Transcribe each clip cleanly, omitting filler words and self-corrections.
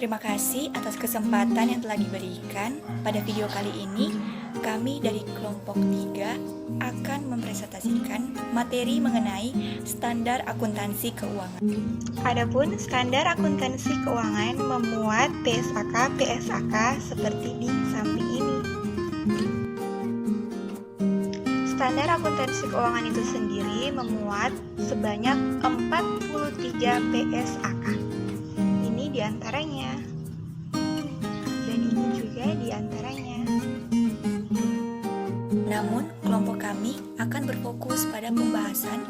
Terima kasih atas kesempatan yang telah diberikan. Pada video kali ini, kami dari kelompok 3 akan mempresentasikan materi mengenai standar akuntansi keuangan. Adapun standar akuntansi keuangan memuat PSAK seperti di samping ini. Standar akuntansi keuangan itu sendiri memuat sebanyak 43 PSAK. Ini diantaranya, dan ini juga diantaranya. Namun, kelompok kami akan berfokus pada pembahasan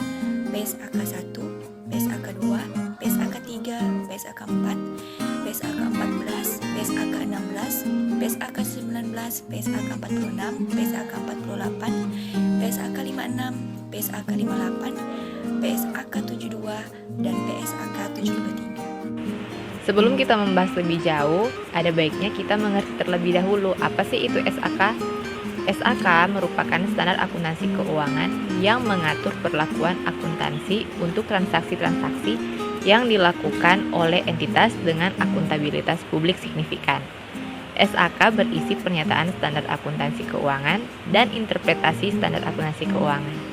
PSAK 1, PSAK 2, PSAK 3, PSAK 4, PSAK 14, PSAK 16, PSAK 19, PSAK 46, PSAK 48, PSAK 56, PSAK 58, PSAK 72, dan PSAK 73. Sebelum kita membahas lebih jauh, ada baiknya kita mengerti terlebih dahulu apa sih itu SAK. SAK merupakan standar akuntansi keuangan yang mengatur perlakuan akuntansi untuk transaksi-transaksi yang dilakukan oleh entitas dengan akuntabilitas publik signifikan. SAK berisi pernyataan standar akuntansi keuangan dan interpretasi standar akuntansi keuangan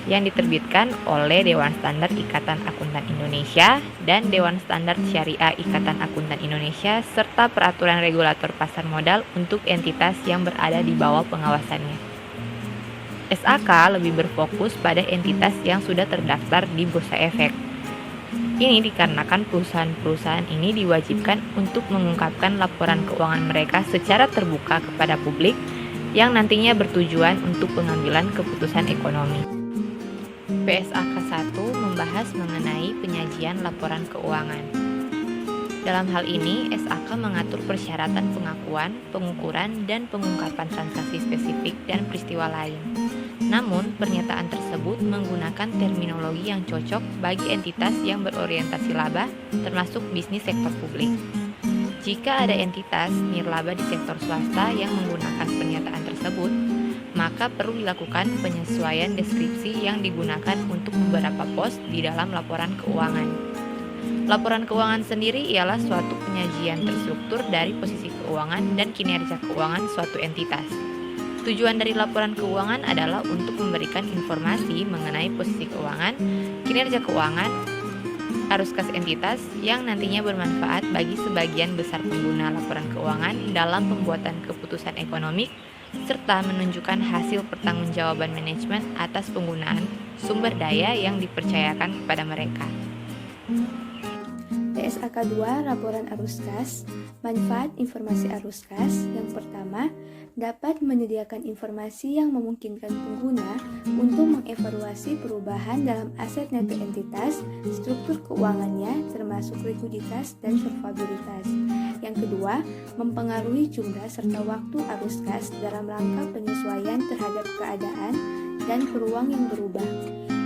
yang diterbitkan oleh Dewan Standar Ikatan Akuntan Indonesia dan Dewan Standar Syariah Ikatan Akuntan Indonesia serta peraturan regulator pasar modal untuk entitas yang berada di bawah pengawasannya. SAK lebih berfokus pada entitas yang sudah terdaftar di Bursa Efek. Ini dikarenakan perusahaan-perusahaan ini diwajibkan untuk mengungkapkan laporan keuangan mereka secara terbuka kepada publik yang nantinya bertujuan untuk pengambilan keputusan ekonomi. PSAK 1 membahas mengenai penyajian laporan keuangan. Dalam hal ini, SAK mengatur persyaratan pengakuan, pengukuran, dan pengungkapan transaksi spesifik dan peristiwa lain. Namun, pernyataan tersebut menggunakan terminologi yang cocok bagi entitas yang berorientasi laba, termasuk bisnis sektor publik. Jika ada entitas nirlaba di sektor swasta yang menggunakan pernyataan tersebut, maka perlu dilakukan penyesuaian deskripsi yang digunakan untuk beberapa pos di dalam laporan keuangan. Laporan keuangan sendiri ialah suatu penyajian terstruktur dari posisi keuangan dan kinerja keuangan suatu entitas. Tujuan dari laporan keuangan adalah untuk memberikan informasi mengenai posisi keuangan, kinerja keuangan, arus kas entitas yang nantinya bermanfaat bagi sebagian besar pengguna laporan keuangan dalam pembuatan keputusan ekonomi serta menunjukkan hasil pertanggungjawaban manajemen atas penggunaan sumber daya yang dipercayakan kepada mereka. PSAK 2 Laporan Arus Kas. Manfaat informasi arus kas. Yang pertama, dapat menyediakan informasi yang memungkinkan pengguna untuk mengevaluasi perubahan dalam aset neto entitas, struktur keuangannya, termasuk likuiditas dan solvabilitas. Yang kedua, mempengaruhi jumlah serta waktu arus kas dalam rangka penyesuaian terhadap keadaan dan peluang yang berubah.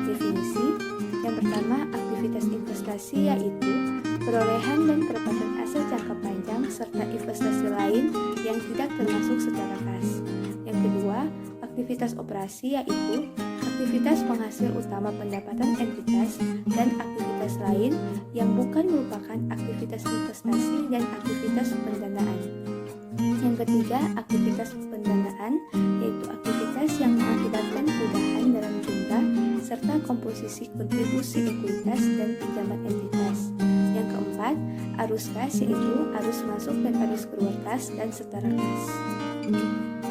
Definisi yang pertama, aktivitas investasi yaitu perolehan dan perepatan aset jangka panjang serta investasi lain yang tidak termasuk secara kas. Yang kedua, aktivitas operasi yaitu aktivitas penghasil utama pendapatan entitas dan aktivitas lain yang bukan merupakan aktivitas investasi dan aktivitas pendanaan. Yang ketiga, aktivitas pendanaan yaitu aktivitas yang mengakibatkan perubahan dalam jumlah serta komposisi kontribusi ekuitas dan pinjaman entitas. Yang keempat, arus kas yaitu arus masuk dan arus keluar kas dan setara kas.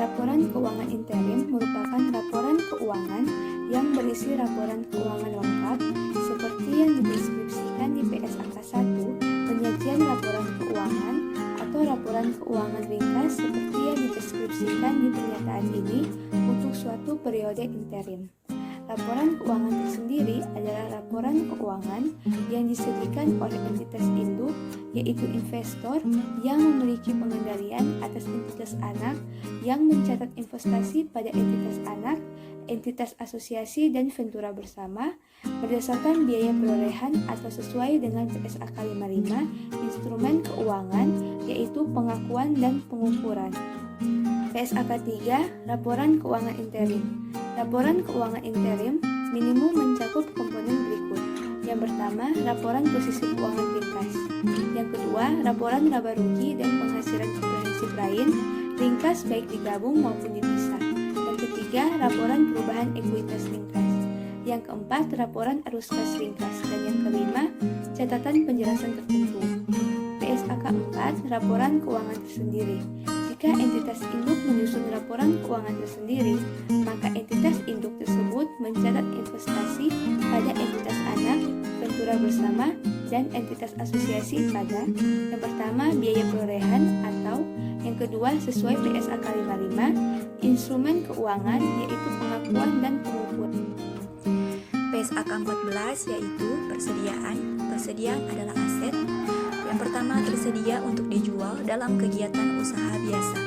Laporan keuangan interim merupakan laporan keuangan yang berisi laporan keuangan lengkap seperti yang dideskripsikan di PSAK 1, penyajian laporan keuangan atau laporan keuangan ringkas seperti yang dideskripsikan di pernyataan ini untuk suatu periode interim. Laporan keuangan tersendiri adalah laporan keuangan yang disediakan oleh entitas induk, yaitu investor yang memiliki pengendalian atas entitas anak yang mencatat investasi pada entitas anak, entitas asosiasi dan ventura bersama berdasarkan biaya perolehan atau sesuai dengan PSAK 55 instrumen keuangan, yaitu pengakuan dan pengukuran. PSAK 3 Laporan Keuangan Interim. Laporan keuangan interim minimum mencakup komponen berikut. Yang pertama, laporan posisi keuangan ringkas. Yang kedua, laporan laba rugi dan penghasilan komprehensif lain, ringkas baik digabung maupun dipisah. Yang ketiga, laporan perubahan ekuitas ringkas. Yang keempat, laporan arus kas ringkas. Dan yang kelima, catatan penjelasan tertentu. PSAK 4, laporan keuangan tersendiri. Jika entitas induk menyusun laporan keuangan tersendiri, maka entitas induk tersebut mencatat investasi pada entitas anak, ventura bersama, dan entitas asosiasi pada yang pertama biaya perolehan atau yang kedua sesuai PSAK 55, instrumen keuangan yaitu pengakuan dan pengukuran. PSAK 14 yaitu persediaan. Persediaan adalah aset. Yang pertama tersedia untuk dijual dalam kegiatan usaha biasa.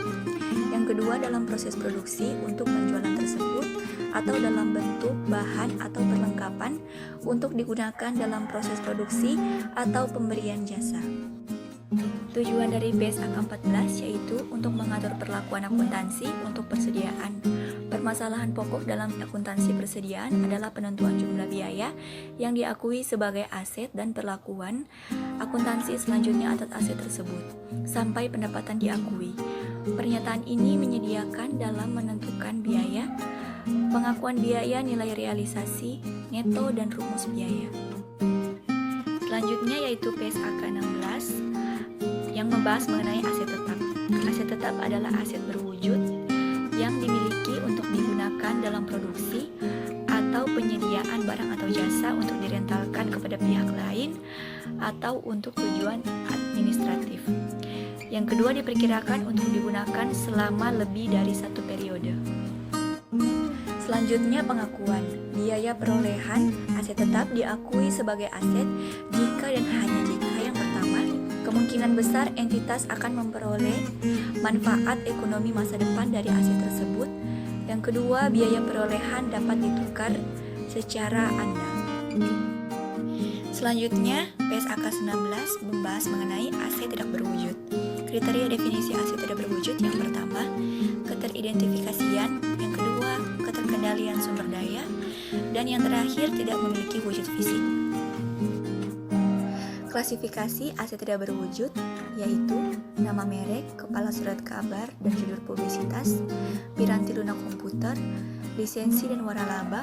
Yang kedua dalam proses produksi untuk penjualan tersebut atau dalam bentuk bahan atau perlengkapan untuk digunakan dalam proses produksi atau pemberian jasa. Tujuan dari PSAK 14 yaitu untuk mengatur perlakuan akuntansi untuk persediaan. Permasalahan pokok dalam akuntansi persediaan adalah penentuan jumlah biaya yang diakui sebagai aset dan perlakuan akuntansi selanjutnya atas aset tersebut sampai pendapatan diakui. Pernyataan ini menyediakan dalam menentukan biaya, pengakuan biaya, nilai realisasi, neto, dan rumus biaya. Selanjutnya yaitu PSAK 16 yang membahas mengenai aset tetap. Aset tetap adalah aset berwujud yang dimiliki untuk digunakan dalam produksi atau penyediaan barang atau jasa untuk direntalkan kepada pihak lain atau untuk tujuan administratif. Yang kedua diperkirakan untuk digunakan selama lebih dari satu periode. Selanjutnya pengakuan. Biaya perolehan aset tetap diakui sebagai aset jika dan hanya jika yang pertama, kemungkinan besar entitas akan memperoleh manfaat ekonomi masa depan dari aset tersebut. Yang kedua, biaya perolehan dapat ditukar secara andal. Selanjutnya, PSAK 19 membahas mengenai aset tidak berwujud. Kriteria definisi aset tidak berwujud yang pertama, keteridentifikasian, yang kedua, keterkendalian sumber daya, dan yang terakhir tidak memiliki wujud fisik. Klasifikasi aset tidak berwujud yaitu nama merek, kepala surat kabar dan judul publisitas, piranti lunak komputer, lisensi dan waralaba,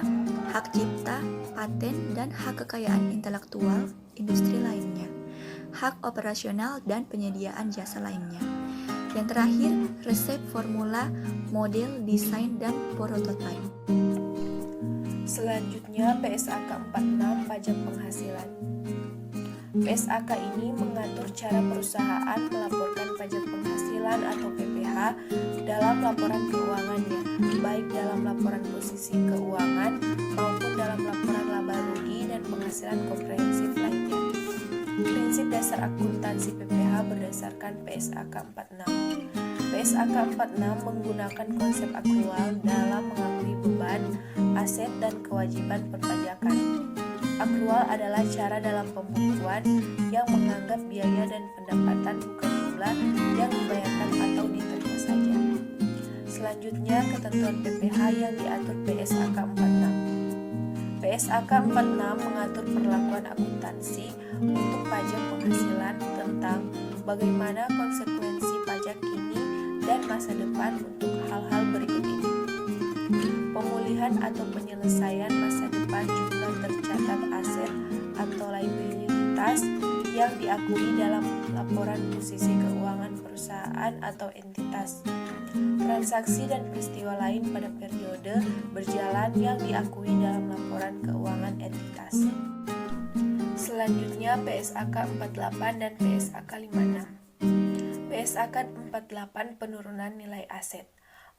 hak cipta, paten dan hak kekayaan intelektual industri lainnya, hak operasional dan penyediaan jasa lainnya. Yang terakhir, resep, formula, model, desain dan prototipe. Selanjutnya PSAK 46 pajak penghasilan. PSAK ini mengatur cara perusahaan melaporkan pajak penghasilan atau PPh dalam laporan keuangannya, baik dalam laporan posisi keuangan maupun dalam laporan laba rugi dan penghasilan komprehensif lainnya. Prinsip dasar akuntansi PPh berdasarkan PSAK 46. PSAK 46 menggunakan konsep akrual dalam mengakui beban, aset, dan kewajiban perpajakan. Akrual adalah cara dalam pembukuan yang menganggap biaya dan pendapatan bukan jumlah yang dibayarkan atau diterima saja. Selanjutnya, ketentuan PPh yang diatur PSAK 46. PSAK 46 mengatur perlakuan akuntansi untuk pajak penghasilan tentang bagaimana konsekuensi pajak kini dan masa depan untuk hal-hal berikut ini. Pemulihan atau penyelesaian masa depan jumlah tercatat aset atau liabilitas yang diakui dalam laporan posisi keuangan perusahaan atau entitas. Transaksi dan peristiwa lain pada periode berjalan yang diakui dalam laporan keuangan entitas. Selanjutnya PSAK 48 dan PSAK 56. PSAK 48 penurunan nilai aset.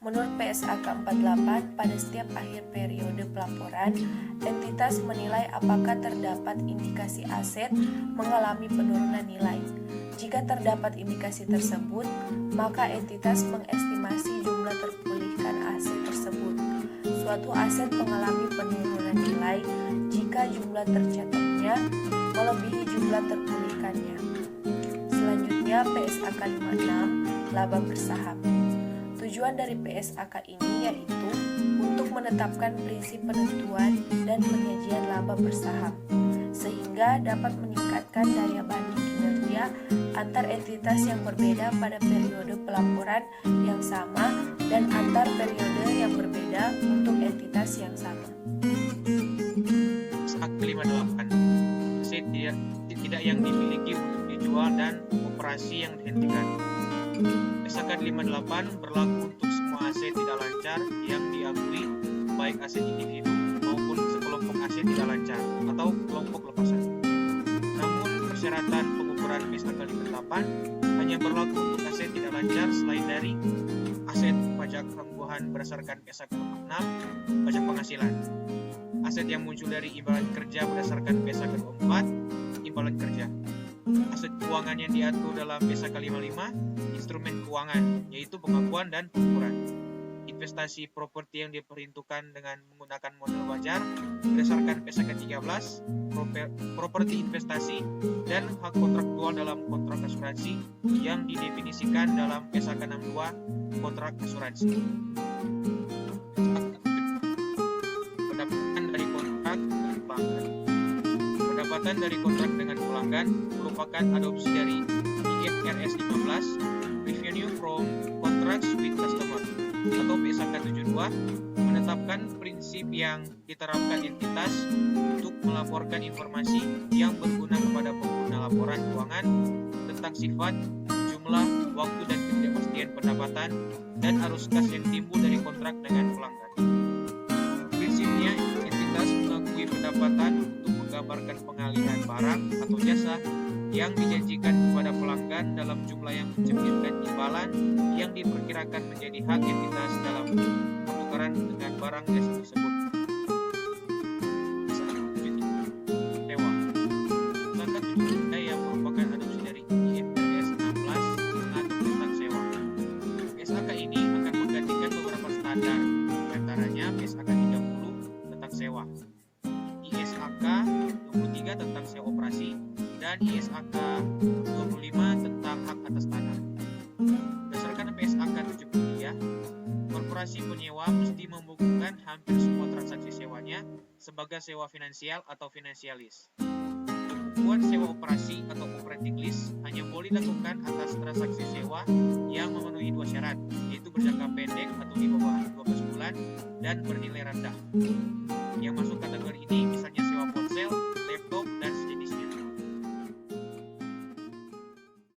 Menurut PSAK 48, pada setiap akhir periode pelaporan, entitas menilai apakah terdapat indikasi aset mengalami penurunan nilai. Jika terdapat indikasi tersebut, maka entitas mengestimasi jumlah terpulihkan aset tersebut. Suatu aset mengalami penurunan nilai jika jumlah tercatatnya melebihi jumlah terpulihkannya. Selanjutnya PSAK 56, laba bersaham. Tujuan dari PSAK ini yaitu untuk menetapkan prinsip penentuan dan penyajian laba bersaham, sehingga sehingga dapat meningkatkan daya banding kinerja antar entitas yang berbeda pada periode pelaporan yang sama dan antar periode yang berbeda untuk entitas yang sama. SAK 58. Aset tidak yang dimiliki untuk dijual dan operasi yang dihentikan. SAK 58 berlaku untuk semua aset tidak lancar yang diakui, baik aset individu maupun sekelompok aset tidak lancar atau kelompok lepasan. Namun persyaratan pengukuran SAK 58 hanya berlaku untuk aset tidak lancar selain dari aset pajak tangguhan berdasarkan SAK 46 pajak penghasilan, aset yang muncul dari imbalan kerja berdasarkan SAK 24 imbalan kerja, aset keuangan yang diatur dalam SAK 55 instrumen keuangan yaitu pengakuan dan pengukuran, investasi properti yang diperuntukkan dengan menggunakan modal wajar berdasarkan SAK 13, properti investasi, dan hak kontraktual dalam kontrak asuransi yang didefinisikan dalam SAK 62 kontrak asuransi. Pendapatan dari kontrak dengan pelanggan. Pendapatan dari kontrak dengan pelanggan merupakan adopsi dari IFRS 15, Revenue from Contracts with Customer, atau PSAK 72, menetapkan prinsip yang diterapkan entitas untuk melaporkan informasi yang berguna kepada pengguna laporan keuangan tentang sifat, jumlah, waktu dan ketidakpastian pendapatan dan arus kas yang timbul dari kontrak dengan pelanggan. Prinsipnya, entitas mengakui pendapatan untuk menggambarkan pengalihan barang atau jasa yang dijanjikan kepada pelanggan dalam jumlah yang mencerminkan imbalan yang diperkirakan menjadi hak entitas dalam pertukaran dengan barang jasa tersebut. Sewa. SAK 73 yang merupakan adopsi dari IFRS 16 mengatur tentang sewa. SAK ini akan menggantikan beberapa standar, diantaranya SAK 30 tentang sewa, ISAK 23 tentang sewa operasi, dan ISAK 25 tentang hak atas tanah. Berdasarkan PSAK 73, korporasi penyewa mesti membukukan hampir semua transaksi sewanya sebagai sewa finansial atau finansialis. Pembukuan sewa operasi atau operating lease hanya boleh dilakukan atas transaksi sewa yang memenuhi dua syarat, yaitu berjangka pendek atau di bawah 12 bulan dan bernilai rendah. Yang masuk kategori ini